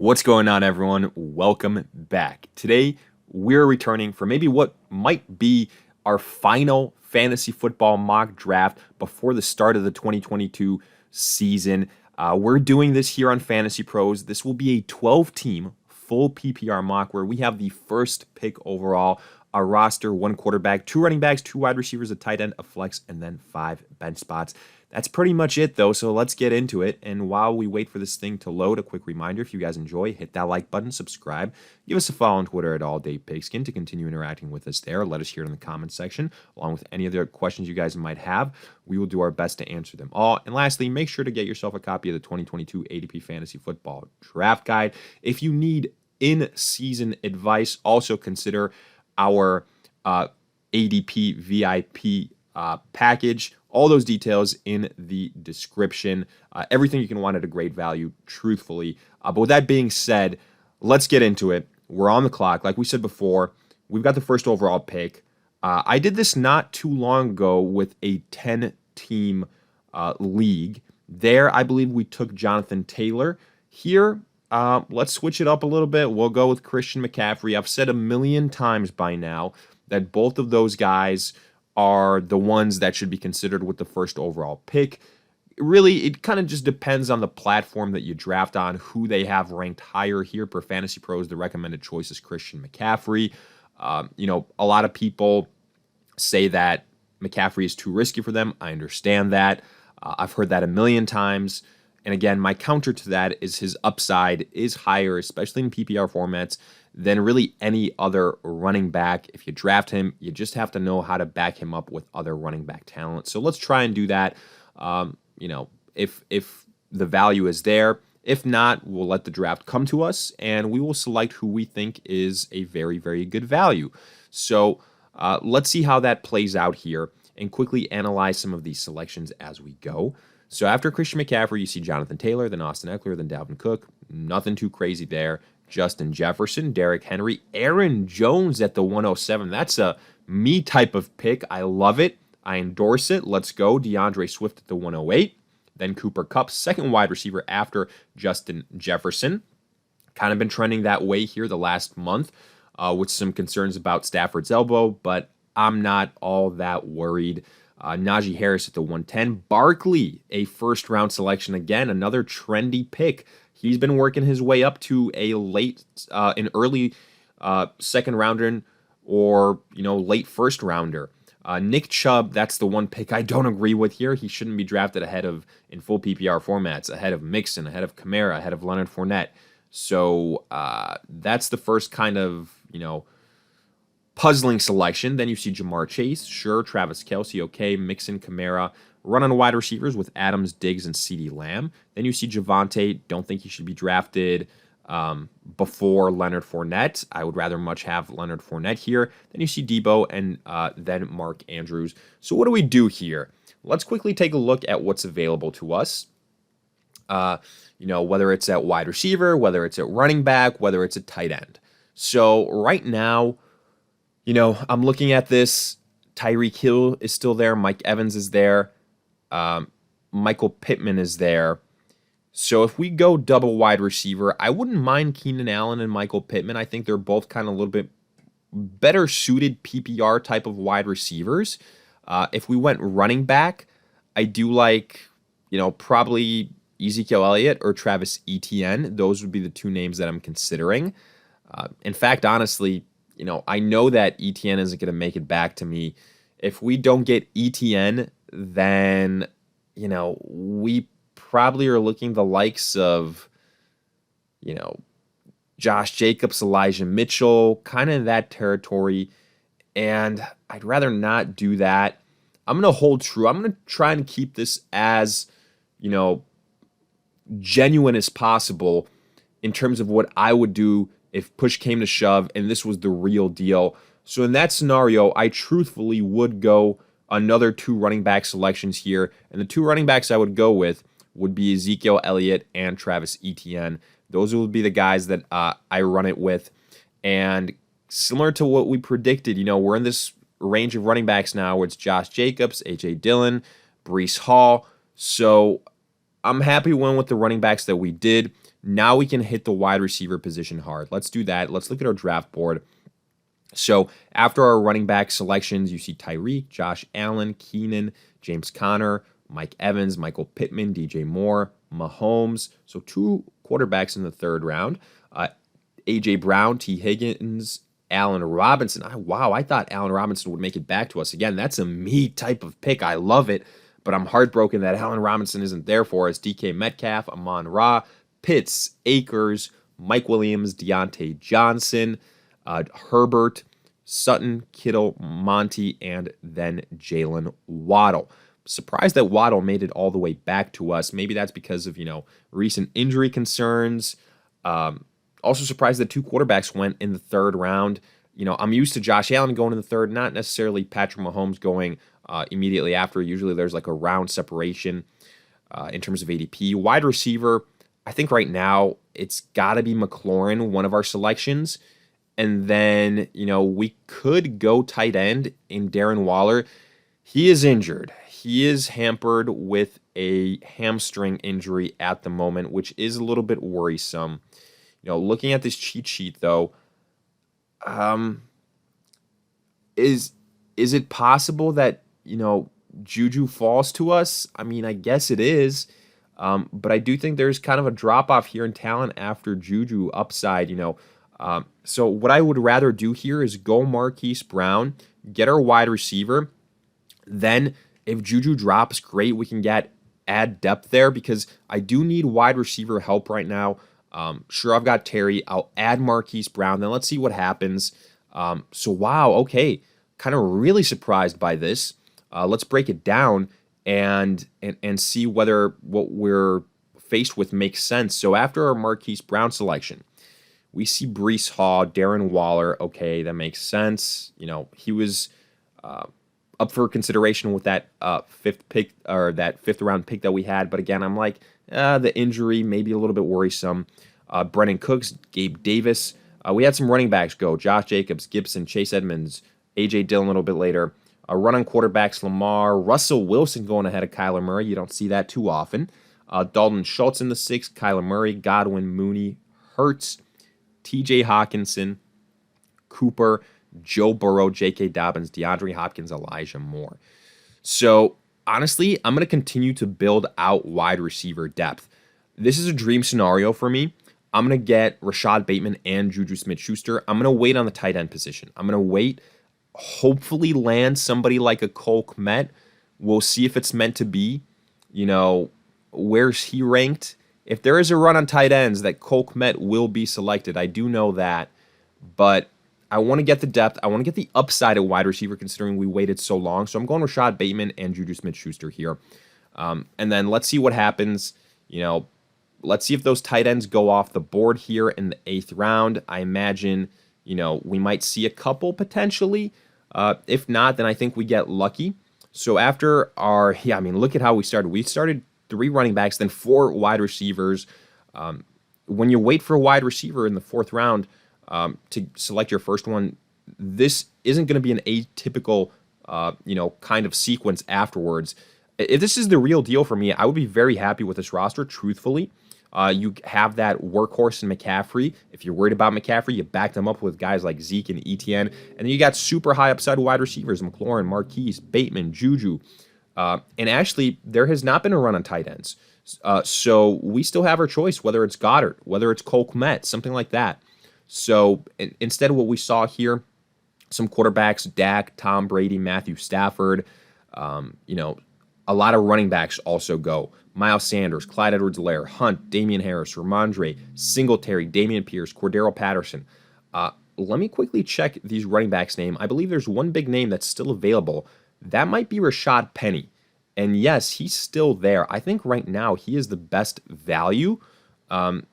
What's going on, everyone? Welcome back. Today, we're returning for maybe what might be our final fantasy football mock draft before the start of the 2022 season. We're doing this here on Fantasy Pros. This will be a 12-team full PPR mock where we have the first pick overall, a roster, one quarterback, two running backs, two wide receivers, a tight end, a flex, and then 5 bench spots. That's pretty much it, though, so let's get into it. And while we wait for this thing to load, a quick reminder, if you guys enjoy, hit that like button, subscribe, give us a follow on Twitter at AllDayPigskin to continue interacting with us there. Let us hear it in the comments section, along with any other questions you guys might have. We will do our best to answer them all. And lastly, make sure to get yourself a copy of the 2022 ADP Fantasy Football Draft Guide. If you need in-season advice, also consider our ADP VIP package. All those details in the description. Everything you can want at a great value, truthfully. But with that being said, let's get into it. We're on the clock. Like we said before, we've got the first overall pick. I did this not too long ago with a 10-team league. There, I believe we took Jonathan Taylor. Here, let's switch it up a little bit. We'll go with Christian McCaffrey. I've said a million times by now that both of those guys are the ones that should be considered with the first overall pick. Really, it kind of just depends on the platform that you draft on, who they have ranked higher here. Per Fantasy Pros, the recommended choice is Christian McCaffrey. A lot of people say that McCaffrey is too risky for them. I understand that. I've heard that a million times. And again, my counter to that is his upside is higher, especially in PPR formats, than really any other running back. If you draft him, you just have to know how to back him up with other running back talent. So let's try and do that. If the value is there. If not, we'll let the draft come to us, and we will select who we think is a very, very good value. So let's see how that plays out here and quickly analyze some of these selections as we go. So after Christian McCaffrey, you see Jonathan Taylor, then Austin Eckler, then Dalvin Cook. Nothing too crazy there. Justin Jefferson, Derrick Henry, Aaron Jones at the 107. That's a me type of pick. I love it. I endorse it. Let's go. DeAndre Swift at the 108. Then Cooper Kupp, second wide receiver after Justin Jefferson. Kind of been trending that way here the last month with some concerns about Stafford's elbow, but I'm not all that worried. Najee Harris at the 110. Barkley, a first-round selection again, another trendy pick. He's been working his way up to an early second rounder or late first rounder. Nick Chubb, that's the one pick I don't agree with here. He shouldn't be drafted in full PPR formats, ahead of Mixon, ahead of Kamara, ahead of Leonard Fournette. So that's the first kind of puzzling selection. Then you see Jamar Chase, sure, Travis Kelce, okay, Mixon, Kamara. Run on wide receivers with Adams, Diggs, and CeeDee Lamb. Then you see Javonte. Don't think he should be drafted before Leonard Fournette. I would rather much have Leonard Fournette here. Then you see Debo and then Mark Andrews. So what do we do here? Let's quickly take a look at what's available to us. Whether it's at wide receiver, whether it's at running back, whether it's at tight end. So right now, I'm looking at this. Tyreek Hill is still there. Mike Evans is there. Michael Pittman is there. So if we go double wide receiver, I wouldn't mind Keenan Allen and Michael Pittman. I think they're both kind of a little bit better suited PPR type of wide receivers. If we went running back, I do like, probably Ezekiel Elliott or Travis Etienne. Those would be the two names that I'm considering. In fact, honestly, I know that Etienne isn't going to make it back to me. If we don't get Etienne, then, we probably are looking the likes of, Josh Jacobs, Elijah Mitchell, kind of in that territory. And I'd rather not do that. I'm going to hold true. I'm going to try and keep this as, genuine as possible in terms of what I would do if push came to shove and this was the real deal. So in that scenario, I truthfully would go another 2 running back selections here. And the 2 running backs I would go with would be Ezekiel Elliott and Travis Etienne. Those would be the guys that I run it with. And similar to what we predicted, we're in this range of running backs now where it's Josh Jacobs, A.J. Dillon, Breece Hall. So I'm happy with the running backs that we did. Now we can hit the wide receiver position hard. Let's do that. Let's look at our draft board. So after our running back selections, you see Tyreek, Josh Allen, Keenan, James Conner, Mike Evans, Michael Pittman, DJ Moore, Mahomes. So 2 quarterbacks in the 3rd round. A.J. Brown, T. Higgins, Allen Robinson. I thought Allen Robinson would make it back to us. Again, that's a me type of pick. I love it, but I'm heartbroken that Allen Robinson isn't there for us. DK Metcalf, Amon-Ra, Pitts, Akers, Mike Williams, Deontay Johnson, Herbert, Sutton, Kittle, Monty, and then Jalen Waddle. Surprised that Waddle made it all the way back to us. Maybe that's because of, recent injury concerns. Also surprised that 2 quarterbacks went in the 3rd round. I'm used to Josh Allen going in the 3rd, not necessarily Patrick Mahomes going immediately after. Usually there's like a round separation in terms of ADP. Wide receiver, I think right now it's got to be McLaurin, one of our selections. And then, we could go tight end in Darren Waller. He is injured. He is hampered with a hamstring injury at the moment, which is a little bit worrisome. Looking at this cheat sheet, though, is it possible that, Juju falls to us? I mean, I guess it is. But I do think there's kind of a drop-off here in talent after Juju upside, So what I would rather do here is go Marquise Brown, get our wide receiver. Then if Juju drops, great, we can add depth there because I do need wide receiver help right now. Sure, I've got Terry. I'll add Marquise Brown. Then let's see what happens. Wow, okay. Kind of really surprised by this. Let's break it down and see whether what we're faced with makes sense. So after our Marquise Brown selection, we see Breece Hall, Darren Waller. Okay, that makes sense. He was up for consideration with that 5th pick or that 5th round pick that we had. But again, I'm like, the injury may be a little bit worrisome. Brennan Cooks, Gabe Davis. We had some running backs go. Josh Jacobs, Gibson, Chase Edmonds, A.J. Dillon a little bit later. Run on quarterbacks, Lamar. Russell Wilson going ahead of Kyler Murray. You don't see that too often. Dalton Schultz in the 6th. Kyler Murray, Godwin, Mooney, Hurts, T.J. Hawkinson, Cooper, Joe Burrow, J.K. Dobbins, DeAndre Hopkins, Elijah Moore. So honestly, I'm going to continue to build out wide receiver depth. This is a dream scenario for me. I'm going to get Rashad Bateman and Juju Smith-Schuster. I'm going to wait on the tight end position. I'm going to wait, hopefully land somebody like a Cole Kmet. We'll see if it's meant to be. Where's he ranked? If there is a run on tight ends, that Cole Kmet will be selected. I do know that. But I want to get the depth. I want to get the upside at wide receiver considering we waited so long. So I'm going Rashad Bateman and Juju Smith-Schuster here. And then let's see what happens. Let's see if those tight ends go off the board here in the 8th round. I imagine, we might see a couple potentially. If not, then I think we get lucky. So after look at how we started. We started 3 running backs, then 4 wide receivers. When you wait for a wide receiver in the 4th round to select your first one, this isn't going to be an atypical, kind of sequence afterwards. If this is the real deal for me, I would be very happy with this roster, truthfully. You have that workhorse in McCaffrey. If you're worried about McCaffrey, you back them up with guys like Zeke and ETN. And then you got super high upside wide receivers, McLaurin, Marquise, Bateman, Juju. And actually, there has not been a run on tight ends. So we still have our choice, whether it's Goddard, whether it's Cole Kmet, something like that. So instead of what we saw here, some quarterbacks, Dak, Tom Brady, Matthew Stafford, a lot of running backs also go. Miles Sanders, Clyde Edwards-Helaire, Hunt, Damian Harris, Ramondre, Singletary, Damian Pierce, Cordero Patterson. Let me quickly check these running backs' name. I believe there's one big name that's still available. That might be Rashad Penny. And yes, he's still there. I think right now he is the best value. And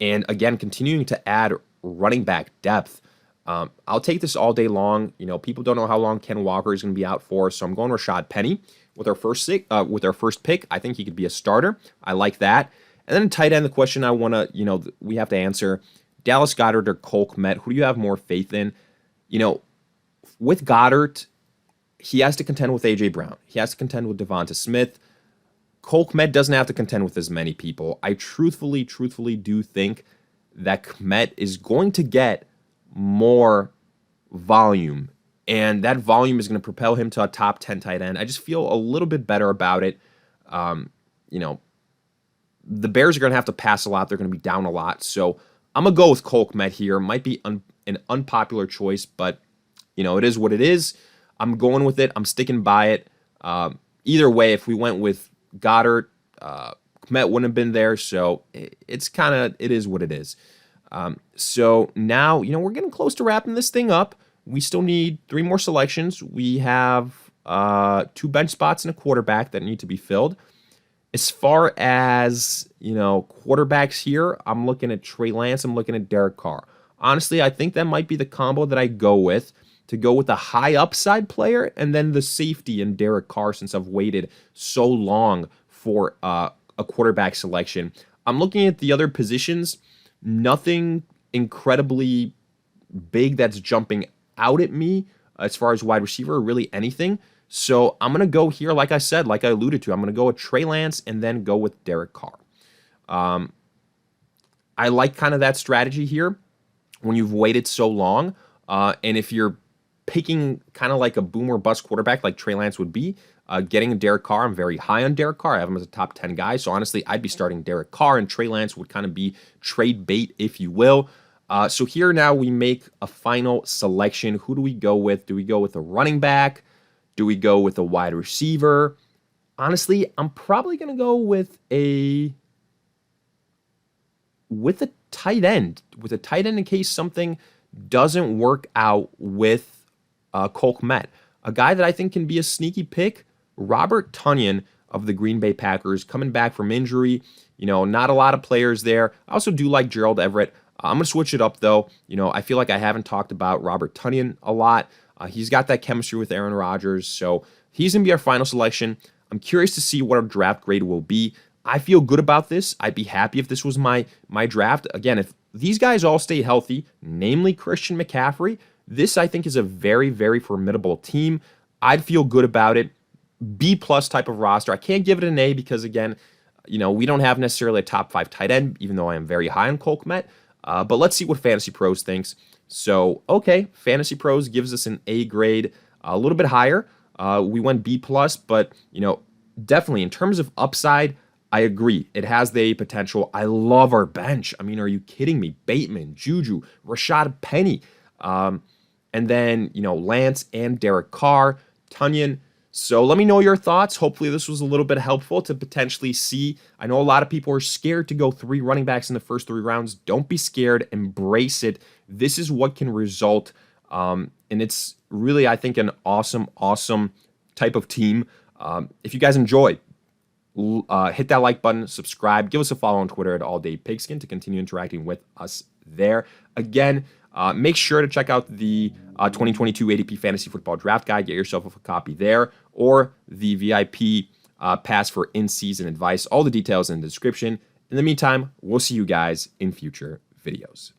again, continuing to add running back depth. I'll take this all day long. People don't know how long Ken Walker is going to be out for, so I'm going Rashad Penny with our first pick. I think he could be a starter. I like that. And then tight end, the question I want to, we have to answer: Dallas Goedert or Cole Kmet. Who do you have more faith in? With Goddard, he has to contend with A.J. Brown. He has to contend with Devonta Smith. Cole Kmet doesn't have to contend with as many people. I truthfully do think that Kmet is going to get more volume, and that volume is going to propel him to a top 10 tight end. I just feel a little bit better about it. You know, the Bears are going to have to pass a lot. They're going to be down a lot. So I'm going to go with Cole Kmet here. Might be an unpopular choice, but, you know, it is what it is. I'm going with it. I'm sticking by it. Either way, if we went with Goddard, Kmet wouldn't have been there. So it's kind of, it is what it is. So now, you know, we're getting close to wrapping this thing up. We still need 3 more selections. We have 2 bench spots and a quarterback that need to be filled. As far as, you know, quarterbacks here, I'm looking at Trey Lance. I'm looking at Derek Carr. Honestly, I think that might be the combo that I go with, to go with a high upside player and then the safety in Derek Carr, since I've waited so long for a quarterback selection. I'm looking at the other positions. Nothing incredibly big that's jumping out at me as far as wide receiver or really anything. So I'm going to go here, like I said, like I alluded to, I'm going to go with Trey Lance and then go with Derek Carr. I like kind of that strategy here when you've waited so long. And if you're picking kind of like a boom or bust quarterback like Trey Lance would be, getting a Derek Carr, I'm very high on Derek Carr. I have him as a top 10 guy. So honestly, I'd be starting Derek Carr, and Trey Lance would kind of be trade bait, if you will. So here now we make a final selection. Who do we go with? Do we go with a running back? Do we go with a wide receiver? Honestly, I'm probably going to go with a tight end. With a tight end in case something doesn't work out with Cole Kmet. A guy that I think can be a sneaky pick, Robert Tonyan of the Green Bay Packers, coming back from injury. You know, not a lot of players there. I also do like Gerald Everett. I'm going to switch it up, though. You know, I feel like I haven't talked about Robert Tonyan a lot. He's got that chemistry with Aaron Rodgers, so he's going to be our final selection. I'm curious to see what our draft grade will be. I feel good about this. I'd be happy if this was my draft. Again, if these guys all stay healthy, namely Christian McCaffrey, this, I think, is a very, very formidable team. I'd feel good about it. B-plus type of roster. I can't give it an A because, again, you know, we don't have necessarily a top 5 tight end, even though I am very high on Cole Kmet. But let's see what FantasyPros thinks. So, okay, FantasyPros gives us an A grade, a little bit higher. We went B+, but, you know, definitely in terms of upside, I agree. It has the A potential. I love our bench. I mean, are you kidding me? Bateman, Juju, Rashad Penny, and then, you know, Lance and Derek Carr, Tonyan. So let me know your thoughts. Hopefully this was a little bit helpful to potentially see. I know a lot of people are scared to go 3 running backs in the first 3 rounds. Don't be scared. Embrace it. This is what can result. And it's really, I think, an awesome type of team. If you guys enjoy, hit that like button, subscribe, give us a follow on Twitter at AllDayPigskin to continue interacting with us there. Again, make sure to check out the 2022 ADP Fantasy Football Draft Guide. Get yourself a copy there, or the VIP pass for in-season advice. All the details in the description. In the meantime, we'll see you guys in future videos.